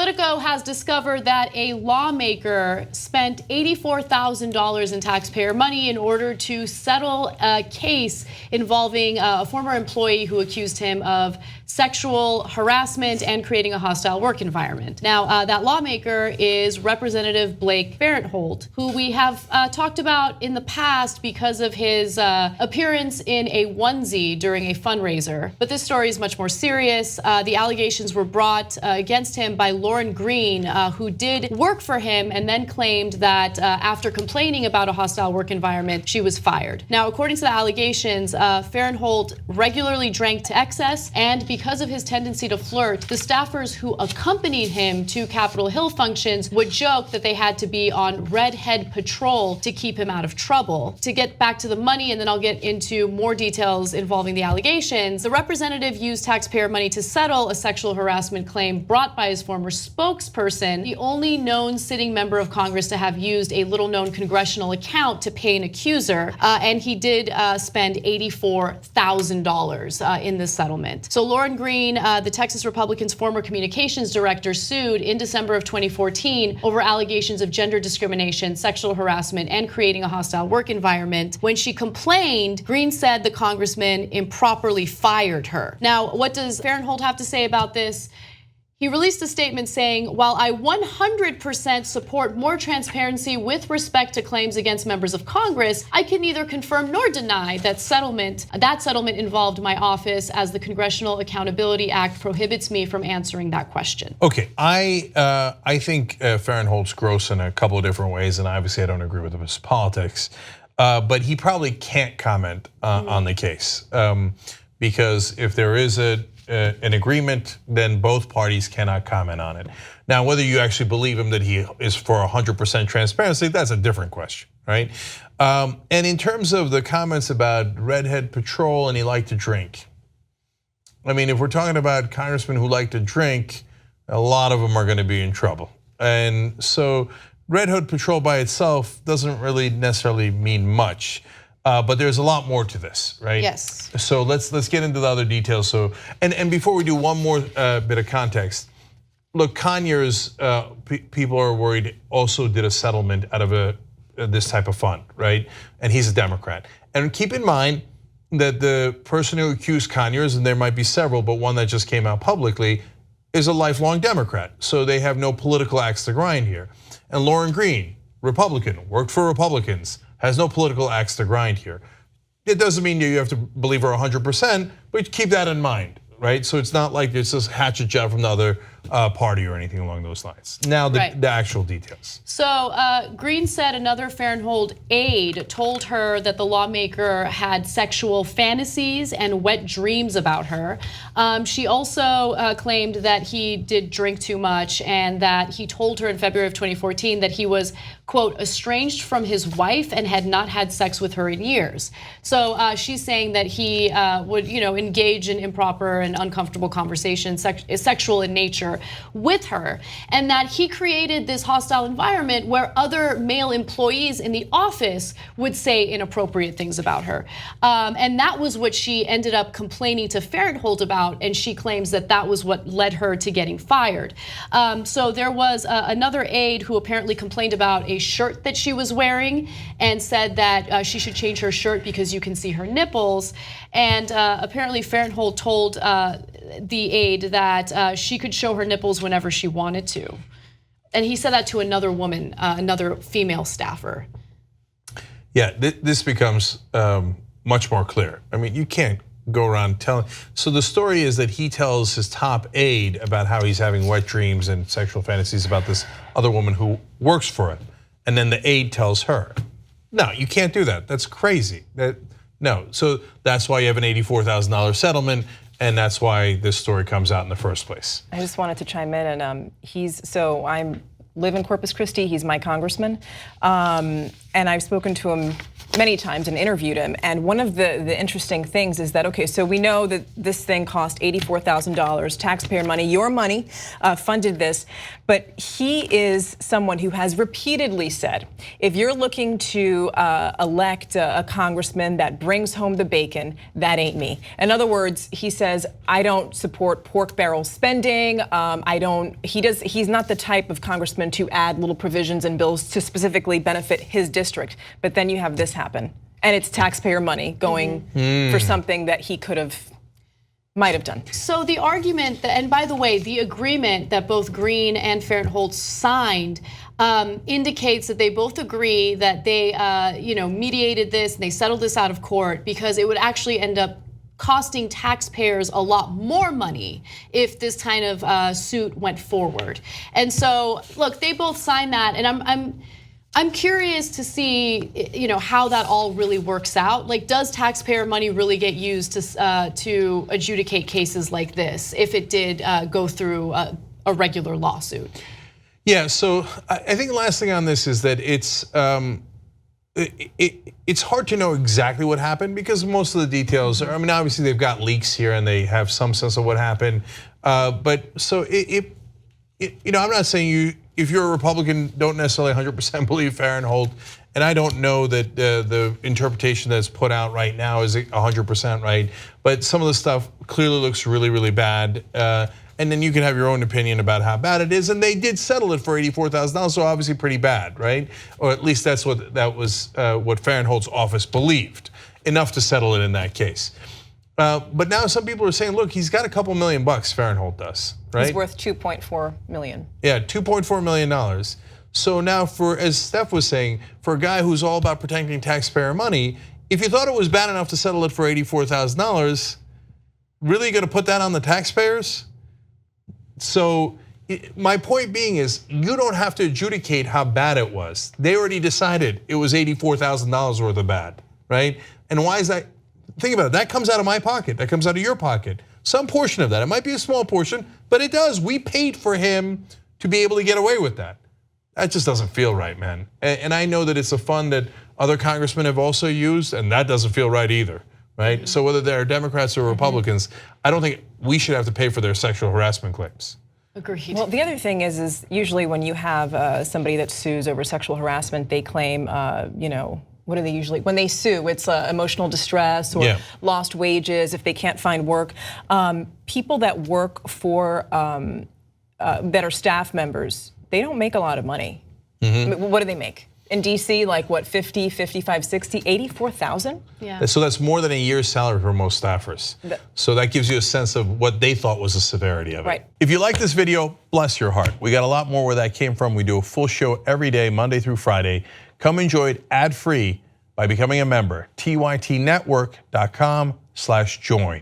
Politico has discovered that a lawmaker spent $84,000 in taxpayer money in order to settle a case involving a former employee who accused him of sexual harassment and creating a hostile work environment. Now, that lawmaker is Representative Blake Farenthold, who we have talked about in the past because of his appearance in a onesie during a fundraiser. But this story is much more serious. The allegations were brought against him by Lauren Greene, who did work for him and then claimed that after complaining about a hostile work environment, she was fired. Now, according to the allegations, Farenthold regularly drank to excess, and because of his tendency to flirt, the staffers who accompanied him to Capitol Hill functions would joke that they had to be on redhead patrol to keep him out of trouble. To get back to the money, and then I'll get into more details involving the allegations, the representative used taxpayer money to settle a sexual harassment claim brought by his former spokesperson, the only known sitting member of Congress to have used a little-known congressional account to pay an accuser, and he did spend $84,000 in this settlement. So Lauren Greene, the Texas Republicans' former communications director, sued in December of 2014 over allegations of gender discrimination, sexual harassment, and creating a hostile work environment. When she complained, Greene said the congressman improperly fired her. Now, what does Farenthold have to say about this? He released a statement saying, "While I 100% support more transparency with respect to claims against members of Congress, I can neither confirm nor deny that settlement involved my office, as the Congressional Accountability Act prohibits me from answering that question." Okay, I think Farenthold's gross in a couple of different ways, and obviously I don't agree with his politics, but he probably can't comment on the case because if there is an agreement, then both parties cannot comment on it. Now, whether you actually believe him that he is for 100% transparency, that's a different question, right? And in terms of the comments about redhead patrol and he liked to drink, I mean, if we're talking about congressmen who like to drink, a lot of them are going to be in trouble. And so redhead patrol by itself doesn't really necessarily mean much. But there's a lot more to this, right? Yes. So let's get into the other details. So and before we do, one more bit of context. Look, Conyers, people are worried, also did a settlement out of this type of fund, right? And he's a Democrat. And keep in mind that the person who accused Conyers, and there might be several, but one that just came out publicly, is a lifelong Democrat. So they have no political axe to grind here. And Lauren Greene, Republican, worked for Republicans, has no political axe to grind here. It doesn't mean you have to believe her 100%, but keep that in mind, right? So it's not like it's just hatchet job from the other party or anything along those lines. Now the actual details. So Greene said another Farenthold aide told her that the lawmaker had sexual fantasies and wet dreams about her. She also claimed that he did drink too much and that he told her in February of 2014 that he was, quote, estranged from his wife and had not had sex with her in years. So she's saying that he would, engage in improper and uncomfortable conversations, sexual in nature, with her, and that he created this hostile environment where other male employees in the office would say inappropriate things about her. And that was what she ended up complaining to Farenthold about, and she claims that that was what led her to getting fired. So there was another aide who apparently complained about a shirt that she was wearing and said that she should change her shirt because you can see her nipples. And apparently Farenthold told the aide that she could show her nipples whenever she wanted to. And he said that to another woman, another female staffer. Yeah, this becomes much more clear. I mean, you can't go around telling. So the story is that he tells his top aide about how he's having wet dreams and sexual fantasies about this other woman who works for him. And then the aide tells her. No, you can't do that. That's crazy. No, so that's why you have an $84,000 settlement. And that's why this story comes out in the first place. I just wanted to chime in, and I live in Corpus Christi. He's my congressman, and I've spoken to him many times and interviewed him. And one of the interesting things is that, okay, so we know that this thing cost $84,000, taxpayer money, your money funded this, but he is someone who has repeatedly said, if you're looking to elect a congressman that brings home the bacon, that ain't me. In other words, he says, I don't support pork barrel spending. He's not the type of congressman to add little provisions and bills to specifically benefit his district. But then you have this happen, and it's taxpayer money going for something that he might have done. So the argument, and by the way, the agreement that both Greene and Farenthold signed indicates that they both agree that they, mediated this and they settled this out of court because it would actually end up costing taxpayers a lot more money if this kind of suit went forward. And so, look, they both signed that, and I'm curious to see, how that all really works out. Like, does taxpayer money really get used to adjudicate cases like this if it did go through a regular lawsuit? Yeah. So I think the last thing on this is that it's hard to know exactly what happened because most of the details are. I mean, obviously they've got leaks here and they have some sense of what happened. But so I'm not saying if you're a Republican, don't necessarily 100% believe Farenthold, and I don't know that the interpretation that's put out right now is 100% right, but some of the stuff clearly looks really, really bad. And then you can have your own opinion about how bad it is, and they did settle it for $84,000, so obviously pretty bad, right? Or at least that's what Farenthold's office believed, enough to settle it in that case. But now some people are saying, look, he's got a couple $1 million, Farenthold does, right? He's worth $2.4 million. Yeah, $2.4 million. So now as Steph was saying, for a guy who's all about protecting taxpayer money, if you thought it was bad enough to settle it for $84,000, really gonna put that on the taxpayers? So my point being is you don't have to adjudicate how bad it was. They already decided it was $84,000 worth of bad, right? And why is that? Think about it, that comes out of my pocket, that comes out of your pocket. Some portion of that, it might be a small portion, but it does. We paid for him to be able to get away with that. That just doesn't feel right, man. And I know that it's a fund that other congressmen have also used, and that doesn't feel right either, right? So whether they're Democrats or Republicans, I don't think we should have to pay for their sexual harassment claims. Agreed. Well, the other thing is usually when you have somebody that sues over sexual harassment, they claim, what do they usually, when they sue, it's emotional distress or lost wages if they can't find work. People that work for, that are staff members, they don't make a lot of money. I mean, what do they make? In DC, like what, 50, 55, 60, 84,000? Yeah. So that's more than a year's salary for most staffers. So that gives you a sense of what they thought was the severity of it. Right. If you like this video, bless your heart. We got a lot more where that came from. We do a full show every day, Monday through Friday. Come enjoy it ad-free by becoming a member, tytnetwork.com/join.